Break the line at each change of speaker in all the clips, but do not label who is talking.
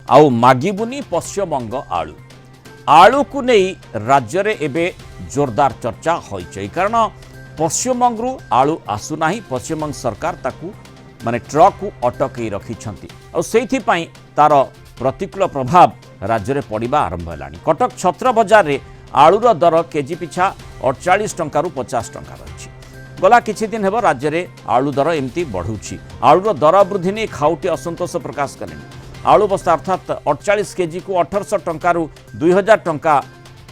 आउ मागिबुनी पश्चिमबंग आलू आलू को नहीं राज्य रे एबे जोरदार चर्चा होइछै कारण पश्चिमबंगरू आलू आसुना पश्चिमबंग सरकार ताकू माने ट्रक को अटकई रखिछंती और सेथि पई तार प्रतिकूल प्रभाव राज्य रे पड़िबा आरंभ हेलानी। कटक छत्र बजार रे आलूर दर केजी पिछा 48 टंका रु 50 टंका रही। गला किछि दिन हेब राज्य रे आलू दर एमती बढ़ुछि। आलूर दर वृद्धि नहीं खाउटी असंतोष प्रकाश कले। आलू बस्ता अर्थात 48 केजी को 1800 टंका रु 2000 टंका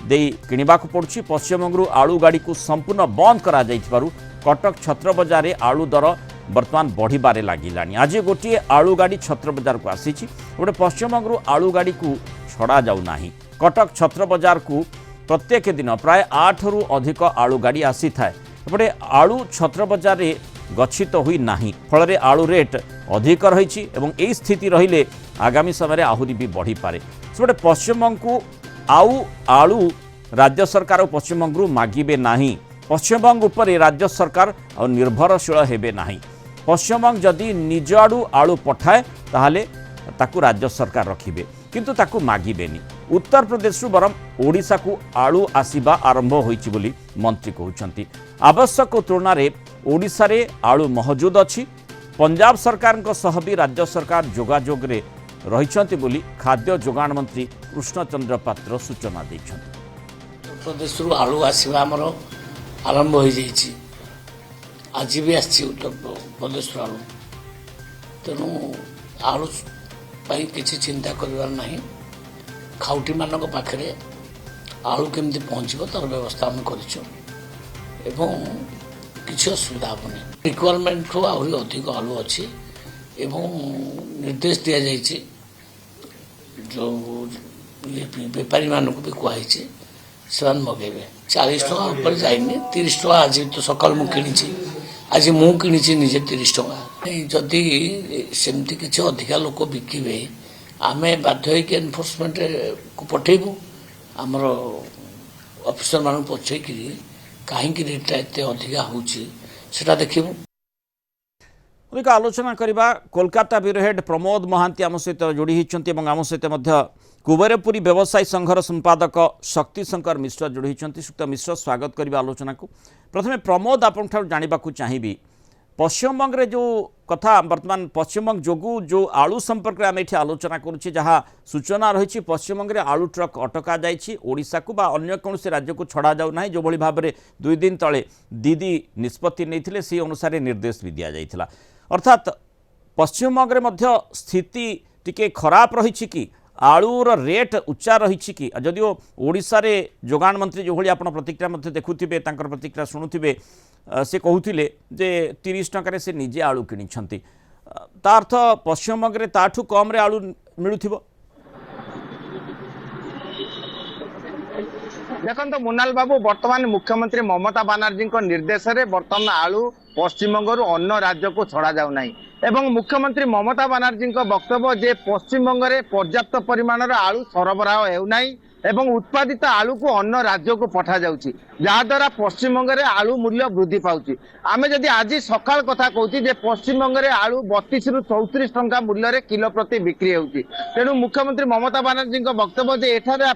दे किणवा पड़ुछि। पश्चिमबंगरू आलू गाड़ी को संपूर्ण बंद करा जाइथिबारु कटक छत्र बजार रे आलू दर बर्तमान बढ़िबारे लागिलानी। आज गोटे आलू गाड़ी छत्र बजार को आसीछि। गोटे पश्चिमबंगरू आलू गाड़ी को छड़ा जाउ नाही। कटक छत्र बजार को प्रत्येक दिन प्राय 8 रु अधिक आलू गाड़ी आसी थाए। एपटे आलू छत्र बजार रे गच्छित हुई नाही फल रे आलू रेट अधिक रही एवं यही स्थिति रहिले आगामी समय आहुरी भी बढ़ी पारे। सेपटे पश्चिमबंग को आउ आलू राज्य सरकार और पश्चिमबंगरू मागिबे नाही। पश्चिमबंग उपरे राज्य सरकार और निर्भरशील हेबे नाही। पश्चिमबंग जदि निज आड़ू आलू पठाए ताहले ताकू राज्य सरकार रखिबे किंतु ताकू मागिबेनी। उत्तर प्रदेश बरम ओडिशा को आलू आसीबा आरंभ होईछि बोली मंत्री कहउछंती। आवश्यक तुलना रे ओडिशा रे आलू मौजूद अछि। पंजाब सरकार सह भी राज्य सरकार जोगाजोग रे रहिछंती बोली खाद्य जोगाण मंत्री कृष्णचंद्र पात्र सूचना दैछंती।
उत्तर प्रदेश रु आलू आसीबा हमर आरंभ हो जाइछि। आज भी आछि उत्तर प्रदेश आलू तेणु आलू पाई किसी चिंता करिवार नहीं। खाउटी मानक पाखरे आलू केमती पहुँचब तार व्यवस्था आम करिछु एवं किसी असुविधा हेनी। रिक्वायरमेंट ठू आहरी अधिक आलू अच्छी एवं निर्देश दि जाइए जो बेपारी मानक भी कहुई से मगेबे। 40 टका ऊपर जाइए 30 टका आज तो सकाल मुझे आज मुझे निजे 30 टका जदि सेमती किसी अधिका लोक बिकिबे आम बाध्य एनफोर्समेंट को पठेबू आमर ऑफिसर मान पहुँचे कहीं रेटा एत अधिका होता देखू।
अधिक आलोचना करवा कोलकाता ब्यूरो हेड प्रमोद महांती आम सहित जोड़ी होती आम सहित कुबेरपुरी व्यवसायी संघर संपादक शक्ति शंकर मिश्र जोड़ी होती। सुक्त मिश्र स्वागत करवा आलोचना को। प्रथमे प्रमोद आपन जानवा चाहिए पश्चिमबंग रे जो कथा वर्तमान पश्चिमबंग जोगु जो आलू संपर्क में आम ये आलोचना करुच्छे जहाँ सूचना रही पश्चिमबंग रे आलू ट्रक अटका जाइछि ओडिशा को बा अन्य कौन से राज्य को छड़ा जाऊ ना जो भली भाव में 2 दिन तले दीदी निष्पत्ति नहीं से अनुसार निर्देश भी दि जाइथिला। अर्थात पश्चिमबंग रे मध्य स्थिति टिके खराब रही कि आलूर रेट उच्चा रही कि जदिओ ओडिशा रे जोगाण मंत्री जो भाई आप प्रतिक्रिया देखुथिबे तांकर प्रतिक्रिया शुणुथिबे से कहूथिले जे 30 टंका से निजे आलू किनिछंती ता अर्थ पश्चिमबंग रे ताठू कम रे आलू मिलुथिबो।
देखो मुनाल बाबू बर्तमान मुख्यमंत्री ममता बानर्जी निर्देश में बर्तमान आलू पश्चिमबंग अन्य राज्य को छड़ा जाऊ नहीं एवं मुख्यमंत्री ममता बानर्जी वक्तव्य जे पश्चिमबंग में पर्याप्त परिमाण आलू सरबराह हेउना एवं उत्पादित आलू को अन्य राज्य को पठा जाउछि जहाद्वारा पश्चिमबंग में आलू मूल्य वृद्धि पाउछि। आमे जदि आज सकाल कथा कहूँ जे पश्चिमबंग में आलू 32 रु 34 टंका मूल्य रे किलो प्रति बिक्री होउछि। तेणु मुख्यमंत्री ममता बानर्जी वक्तव्य जे एठारे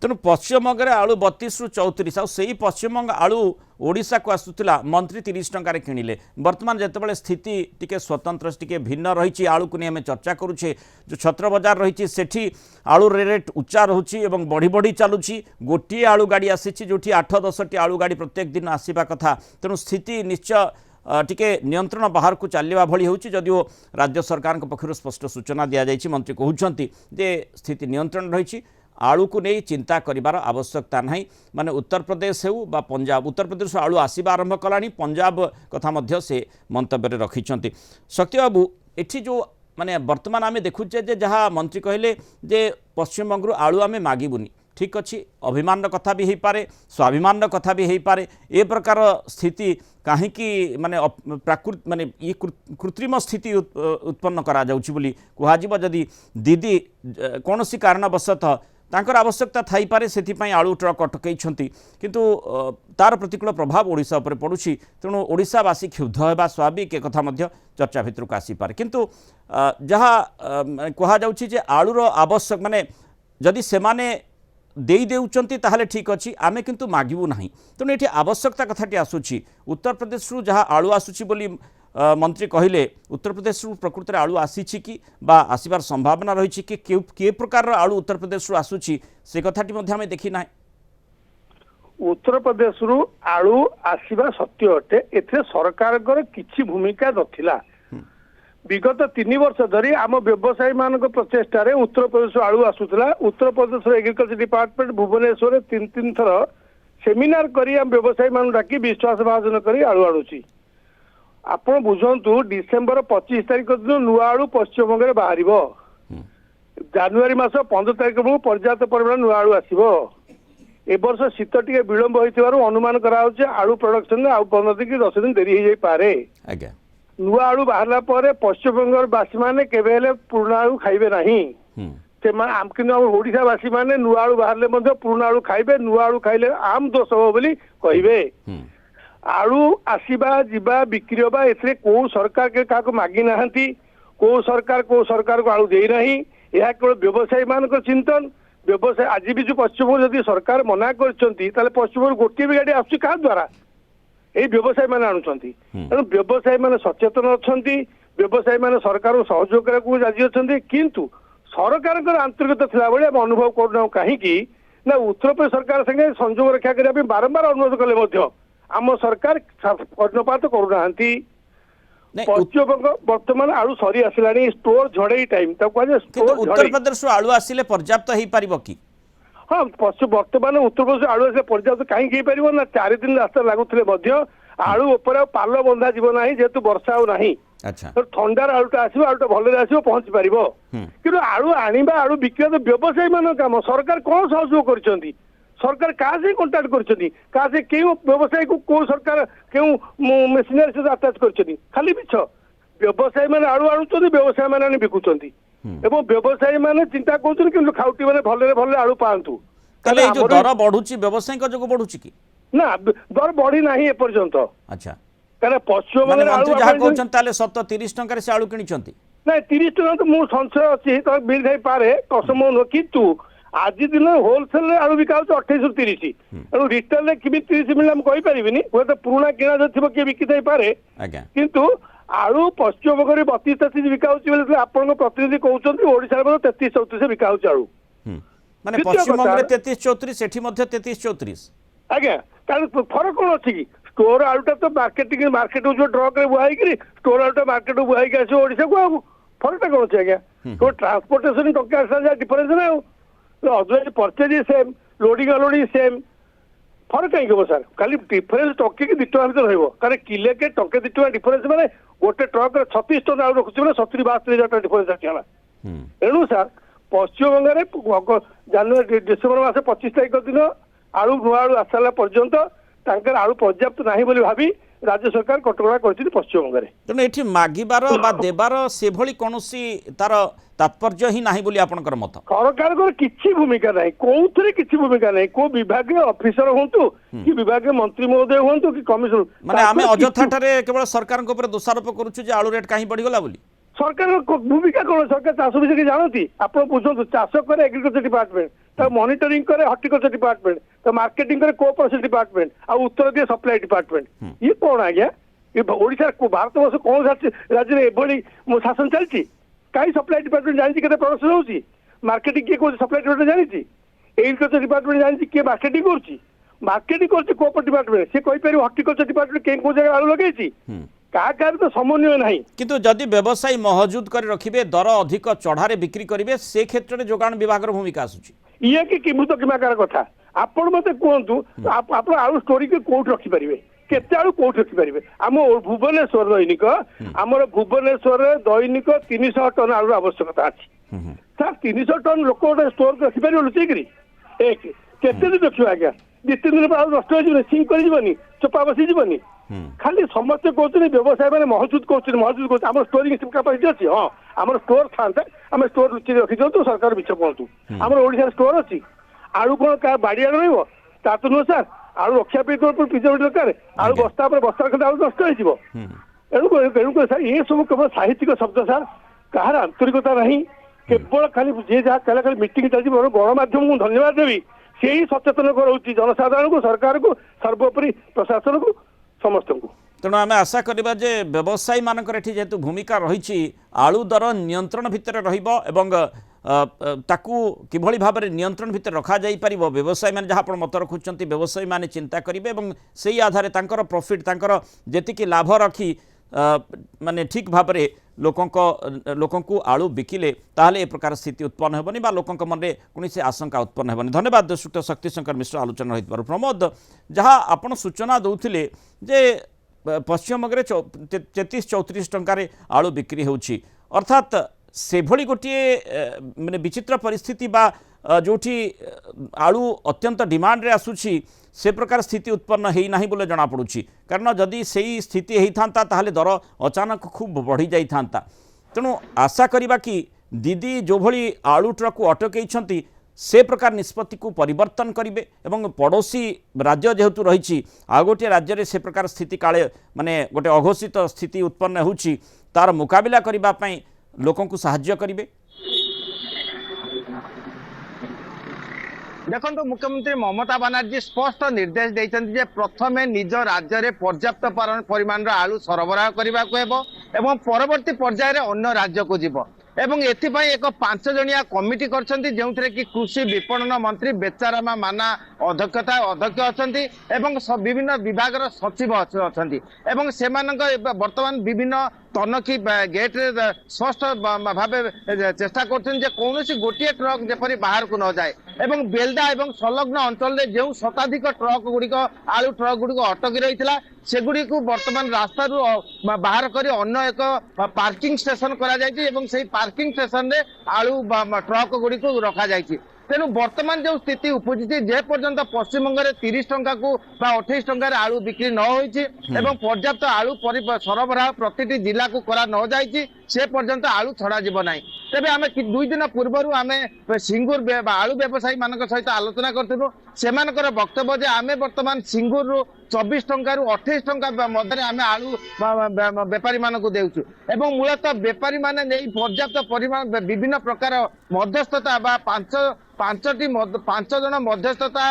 तेणु पश्चिमबंग में आलू 32 रु 34 आई पश्चिमबंग आलू ओडिशा को आसूला मंत्री 30 टंकार किणिले। बर्तमान जितेबाला स्थिति टिके स्वतंत्र टिके भिन्न रही आलू को नहीं आम चर्चा करुचे जो छत्र बजार रही सेठी आलू रेट उच्चा रोचे और बढ़ी बढ़ी चलुची। गोटे आलू गाड़ी आसी जो 8-10 टी आलू गाड़ी प्रत्येक दिन आसवा कथा तेणु स्थिति निश्चय टिके नियंत्रण बाहर को चलवा भली होची जदिओ राज्य सरकार पक्षर स्पष्ट सूचना दि जाइए। मंत्री कहउछंती जे स्थिति नियंत्रण रही आलू को नहीं चिंता करिवार आवश्यकता नहीं। माने उत्तर प्रदेश हो बा पंजाब उत्तर प्रदेश आलू आसवा आरंभ कलानी पंजाब कथा मध्य से मंतव्य रखिछंती। शक्ति बाबू एठी जो माने वर्तमान आम देखुचे जे जहाँ मंत्री कहले जे पश्चिमबंग आलू आम मागिबुनी ठीक अच्छी अभिमान कथा भी हो पारे स्वाभिमान कथा भी हो पारे ए प्रकार स्थिति कहीं माने प्राकृत माने ये कृत्रिम स्थिति उत्पन्न करा जाउछि बोली कुहाजिबो जदि दीदी कौन सी कारणवशतः तांकर आवश्यकता थाई पारे सेथिपाई आलू ट्रक अटकैछंती किंतु तार प्रतिकूल प्रभाव ओडिशा उपरे पड़ुछि तेणु ओडिशावासी क्षुब्ध हेबा स्वाभाविक एक कथा मध्य चर्चा भितरक आसी पारे किंतु जहा कहा जाउछि जे आलूर आवश्यक माने जदि सेमाने देई देउचंती ताहले ठीक अछि आमे किंतु मागिबु नाही तेणु एठी आवश्यकता कथाटी आसुछि उत्तर प्रदेश रु जहा आलू आसुछि बोली मंत्री कहले उत्तर प्रदेश रु प्रकृत में आलू आसी कि बा आसबार संभावना रही कि के प्रकार आलू उत्तर प्रदेश रु आसुछि से कथाटी मध्य आमे देखि नाही
उत्तर प्रदेश रु आलू आसवा सत्य अटे एथे सरकार किछि भूमिका नथिला विगत 3 वर्ष धरी आम व्यवसायी मान प्रचेषार उत्तर प्रदेश आलू आसूला उत्तर प्रदेश एग्रिकल्चर डिपार्टमेंट भुवनेश्वर 3 थर सेमिनार करी आम व्यवसायी मान डाकी विश्वास भाषण करी आलू आणुची आपण बुझंतु डिसेम्बर 25 तारिख दिन नुआ आलू पश्चिमबंग में बाहर जानुरी मास 15 तारिख बेलू पर्याप्त परिमाण नुआ आलू आसो ए वर्ष शीत टे विलंब हो अनुमान कराऊे आलू प्रोडक्शन आउ 15 दिन कि 10 दिन देरी हो पारे नुआ आलू बाहरला पर पश्चिमबंग बासी मैंने केवे पुराणा आलू खाइबे नहीं कि ओडिशावासी मैंने नुआ आलू बाहर पुराणा आलू खाइबे नुआ आलू खाइले आम दोष हो बोली कहिबे आलू आसवा जीवा बिक्री होगा ए कौ सरकार के क्या मागी ना कौ सरकार को आलू दे ना यह केवल व्यवसायी मान चिंतन व्यवसाय आज भी जो पश्चिमबंग जदि सरकार मना कर पश्चिमबंग गोटे भी गाड़ी आस द्वारा ये व्यवसायी मैंने आणुंट तेणु व्यवसायी मैंने सचेतन अच्छा व्यवसायी मैंने सरकार को सहयोग करने राजी अच्छा किंतु सरकार आंतरिकता थिला बेले आम अनुभव करूना कहीं ना उत्तर प्रदेश सरकार संगे संयोग रक्षा करने बारंबार अनुरोध कले आम सरकार कर्णपात करूना पश्चिमबंग बर्तमान आलू सरी आसला स्टोर झड़े टाइम
उत्तर प्रदेश आलू आसिले पर्याप्त हो पारिबो कि
हाँ बर्तमान उत्तर प्रदेश आलू आसे पर्याप्त कहीं पार ना 4 दिन रास्ता लगुले आलू उपर पाल बंधा जीव ना जेहेतु वर्षा आउ ना ठंडार आलूटा आसो आलूटा भले आसो पहुंची पार कि आलू आनिबा आलू बिक्री तो व्यवसायी मान काम सरकार कौन सहयोग कर सरकार क्या से कंटाक्ट कर व्यवसायी को कौ सरकार क्यों मेसिनरी सहित आटाच कर खाली मिछ व्यवसायी मैंने आलू आणुच्च व्यवसायी मैंने बिकुंट व्यवसायी मैंने चिंता कर खाउटी मैंने भले भले आलू पातु
दर बढ़ुची व्यवसायी जो बढ़ुची कि
ना दर बढ़ी ना एपर्यंत
अच्छा
क्या पश्चिमबंग
आलू जहाँ कहते 30 टंकार से आलू कि
ना 30 टका तो मुझे संशय अच्छी बिल थी पारे कसम किंतु आज दिन होलसेल आलू बिका 28 ରୁ 30 तेणु रिटेल कि 30 मिले कहीपर हूँ तो पुराणा किणा जो थी किए बिकी पारे किंतु आलू पश्चिमबंग 32-33 बिका आपन प्रतिनिधि कहते ओडिशा 33-34 बिका आलू
माने पश्चिमबंग 33-34 सेठी मध्य 33-34
आज्ञा कारण फरक कौन अच्छी कि स्टोर आलूटा तो मार्केट जो ट्रक में बुआई स्टोर आलूटा मार्केट बुआई आसो ओडिशा को फरकटा कौन अच्छे आज्ञा तो ट्रांसपोर्टेशन टका डिफरेन्स ना otherwise purchase same loading unloading same फरक कहीं हम सर खाली डिफरेन्स टके कि 2 टका भर रहा किले के टके 2 टका डिफरेन्स मैंने गोटे ट्रक 36 टन आलू रखुचे 70-72 हजार डिफरेन्स आसला तेणु सर पश्चिमबंग जानुरी डिसेम्बर मास 25 तारिख दिन आलू नुआ आलू आसाला पर्यंत आलू पर्याप्त नहीं बोली भावी राज्य सरकार कटकणा कर पश्चिमबंग में
तेणु ये मागिबार बा देबार से भली कौनसी तार तात्पर्य ही नहीं बोली आपनकर मत
सरकार किसी भूमिका नहीं कौन किसी भूमिका नहीं को विभाग ऑफिसर हूँ कि विभाग मंत्री महोदय हूँ कि कमिशनर
माने आमे अजथा केवल सरकार को दोषारोप करूँ आलू रेट कहीं बढ़ीगला बोली
सरकार भूमिका कौन सरकार चाष विषय जानती आप बुझे चाष करे एग्रिकल्चर डिपार्टमेंट तो मॉनिटरिंग करे हॉर्टिकल्चर डिपार्टमेंट तो मार्केटिंग करे कोऑपरेशन डिपार्टमेंट आ उत्तर दिए सप्लाई डिपार्टमेंट ये कौन आज्ञा ओडिशा भारत वर्ष कौन राज्य में शासन चलती कहीं सप्लाई डिपार्टमेंट जानी के प्रोडक्शन होती मार्केटिंग किए कौन सप्लाई डिपार्टमेंट जानी एग्रिकल्चर डिपार्टमेंट जानी किए मार्केटिंग कर कोऑपरेटिव डिपार्टमेंट सी कहीपर हॉर्टिकल्चर डिपार्टमेंट कहीं कौ जगह आलू लगे क्या तो समन्वय ना
किंतु जदि व्यवसायी महजूद कर रखिए दर अधिक चढ़ारे बिक्री करेंगे से क्षेत्र में जोगाण विभाग भूमिका आसूची
ये कि किमुत किमाकार कथा आपण मत कहतु आप आलू स्टोरी के कौट रखिपारे केते आलू कौट रखिपारे आम भुवनेश्वर दैनिक आमर भुवनेश्वर दैनिक 300 टन आलू आवश्यकता अच्छी सर 300 टन लोक गोटे स्टोर रखिपारे लुचेकरी एक केते दिन रखियो आज्ञा 2-3 दिन पर आलू नष्ट हो सिंक कर चोपा बसीजी खाली समस्ते कहते व्यवसायी मैंने महजूद कर स्टोरिंग कैपासिटी अच्छी हाँ आम स्टोर था ଆମେ ଷ୍ଟୋର ଲୁଚି ରଖି ଦିଅନ୍ତୁ, ସରକାର ମିଛ କୁହନ୍ତୁ। ଆମର ଓଡିଶାରେ ଷ୍ଟୋର ଅଛି? ଆଳୁ କଣ କାହା ବାଡିଆଡେ ରହିବ? ତା ତ ନୁହେଁ ସାର୍। ଆଳୁ ରଖିବା ପାଇଁ ପ୍ରିଜର୍ଭେଟିଭ ଦରକାର। ଆଳୁ ବସ୍ତା ଉପରେ ବସ୍ତା ରଖିଲେ ଆଳୁ ନଷ୍ଟ ହେଇଯିବ। ତେଣୁକରି ସାର୍ ଏ ସବୁ କେବଳ ସାହିତ୍ୟିକ ଶବ୍ଦ ସାର୍, କାହାର ଆନ୍ତରିକତା ନାହିଁ। କେବଳ ଖାଲି ଯିଏ ଯାହା କହିଲା ଖାଲି ମିଟିଂ ଚାଲିଛି। ଗଣମାଧ୍ୟମକୁ ମୁଁ ଧନ୍ୟବାଦ ଦେବି, ସେଇ ସଚେତନ କରାଉଛି ଜନସାଧାରଣଙ୍କୁ, ସରକାରକୁ, ସର୍ବୋପରି ପ୍ରଶାସନକୁ, ସମସ୍ତଙ୍କୁ।
ତେଣୁ ଆମେ ଆଶା କରିବା ଯେ ବ୍ୟବସାୟୀ ମାନଙ୍କର ଏଠି ଯେହେତୁ ଭୂମିକା ରହିଛି, ଆଳୁ ଦର ନିୟନ୍ତ୍ରଣ ଭିତରେ ରହିବ ଏବଂ ତାକୁ କିଭଳି ଭାବରେ ନିୟନ୍ତ୍ରଣ ଭିତରେ ରଖାଯାଇପାରିବ, ବ୍ୟବସାୟୀମାନେ ଯାହା ଆପଣ ମତ ରଖୁଛନ୍ତି ବ୍ୟବସାୟୀମାନେ ଚିନ୍ତା କରିବେ ଏବଂ ସେହି ଆଧାରରେ ତାଙ୍କର ପ୍ରଫିଟ୍, ତାଙ୍କର ଯେତିକି ଲାଭ ରଖି ମାନେ ଠିକ୍ ଭାବରେ ଲୋକଙ୍କୁ ଆଳୁ ବିକିଲେ ତାହେଲେ ଏ ପ୍ରକାର ସ୍ଥିତି ଉତ୍ପନ୍ନ ହେବନି ବା ଲୋକଙ୍କ ମନରେ କୌଣସି ଆଶଙ୍କା ଉତ୍ପନ୍ନ ହେବନି। ଧନ୍ୟବାଦ ଶ୍ରୀଯୁକ୍ତ ଶକ୍ତିଶଙ୍କର ମିଶ୍ର ଆଲୋଚନା ରହିଥିବାରୁ। ପ୍ରମୋଦ, ଯାହା ଆପଣ ସୂଚନା ଦେଉଥିଲେ ଯେ ପଶ୍ଚିମବଙ୍ଗରେ 33-34 ଟଙ୍କାରେ ଆଳୁ ବିକ୍ରି ହେଉଛି, ଅର୍ଥାତ୍ ସେଭଳି ଗୋଟିଏ ମାନେ ବିଚିତ୍ର ପରିସ୍ଥିତି ବା ଯେଉଁଠି ଆଳୁ ଅତ୍ୟନ୍ତ ଡିମାଣ୍ଡରେ ଆସୁଛି से प्रकार स्थिति उत्पन्न है ना बोले जनापड़ी। कारण जदि से स्थिति होता ताहले दर अचानक खूब बढ़ी जाता। तेणु आशा करवा कि दीदी जो भली आलू ट्रक को अटकई से प्रकार निष्पत्ति को परिवर्तन करेंगे और पड़ोसी राज्य जेहेतु रही आ गोटे राज्य में से प्रकार स्थिति काले माने गोटे अघोषित स्थिति उत्पन्न होउछि तार मुकाबिला करने लोकों को साहाय्य करेंगे।
देखो मुख्यमंत्री ममता बनर्जी स्पष्ट निर्देश देते प्रथम निज राज्य में पर्याप्त परिमाण आलू सरबराह करने को एवं परवर्ती पर्यायर अन्य राज्य को जीव एवं एथिपाई एक 5 जणिया कमिटी करछंती जेउथरे कि कृषि विपणन मंत्री बेचारामा माना अध्यक्ष अछंती एवं विभिन्न विभाग सचिव अछंती एवं सेमानक वर्तमान विभिन्न तनखी गेट रे स्पष्ट भाव चेष्टा करछन जे कोनोसी गोटिए ट्रक जेपरि बाहर को न जाए एवं बेलदा एवं संलग्न अंचल रे जेउ शताधिक ट्रक गुड़िक आलू ट्रक गुड़िक अटकी रहितला सेगुड़ी को वर्तमान रास्ता बाहर कर अन्य एक पार्किंग स्टेशन करा जायछि एवं सेही पार्किंग स्टेशन रे आलू ट्रक गुड़ी को रखा जायछि। तेणु वर्तमान जो स्थिति उपजी जे पर्यंत पश्चिमबंग में 30 टंका को 28 टंकार आलू बिक्री न होइछि एवं पर्याप्त आलू सरबराह प्रति जिला को करा न जाइछि से पर्यंत आलू छड़ा जीव नाही। तेबे आमे 2 दिन पूर्व आमे सिंगूर आलू व्यवसायी मानक सहित आलोचना करथिलु सेमानकर वक्तव्य जे आमे वर्तमान सिंगूर 24 टंका 28 टंका मध्य आमे आलू व्यापारी मानक देउछु एवं मूलतः व्यापारी माने नै पर्याप्त परिमाण विभिन्न प्रकार मध्यस्थता बा 5 जन मध्यस्थता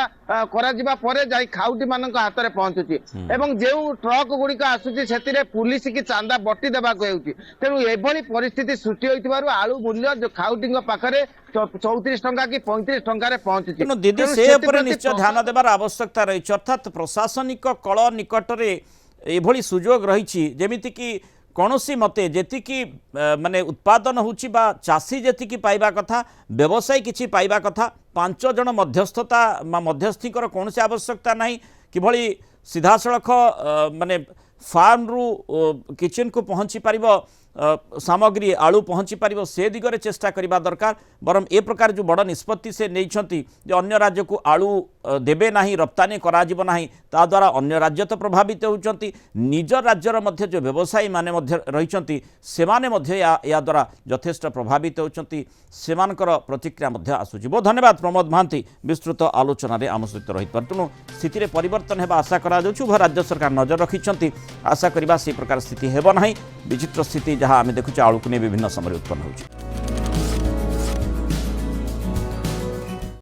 करा जिबा परे जाई खाउटी मानक हाथ रे पहुंचुची एवं जेउ ट्रक गुड़िक आसुची सेतिरे पुलिस की चांदा बटी देबा को हेउची। तेणु एभली परिस्थिति सृष्टि होइतिबारु आलू मूल्य जो खाउटी पाखरे 34 टंका कि 35 टंका रे पहुंचुची।
दीदी से ऊपर निश्चय ध्यान देबार आवश्यकता रही अर्थात प्रशासनिक कल निकट रे एभली सुजोग रही जेमिति कि कौनसी मते जेतिकी माने उत्पादन होची बा चाषी जेतिकी पाइबा कथा व्यवसायी किछि पाइबा कथा 5 जन मध्यस्थता मध्यस्थीकर कौनसी आवश्यकता नहीं किभली सीधा सड़क माने फार्म रु किचन को पहुँची पारिबो सामग्री आलू पहुँची पारिबो से दिगरे चेष्टा करबा दरकार। बरम ए प्रकार जो बड़ निष्पत्ति से नैछंती जे अन्य राज्य को आलू देबे नाही रप्तानी करा जिवो नाही ता द्वारा अन्य राज्य तो प्रभावित होउचंती निज राज्यर मध्य जो व्यवसायी माने मध्य रहिचंती सेमाने मध्य या द्वारा यथेष्ट प्रभावित होउचंती सेमानकर प्रतिक्रिया मध्य आसुची। बहुत धन्यवाद प्रमोद महांती विस्तृत आलोचना रे आम सहित रहि परतुनु स्थिति रे परिवर्तन हेबा आशा करा जाउछु उभय राज्य सरकार नजर रखिचंती आशा करबा से प्रकार स्थिति हेबो नाही विचित्र स्थिति जहाँ आम देखुचे आलू को नहीं विभिन्न समय उत्पन्न होउची।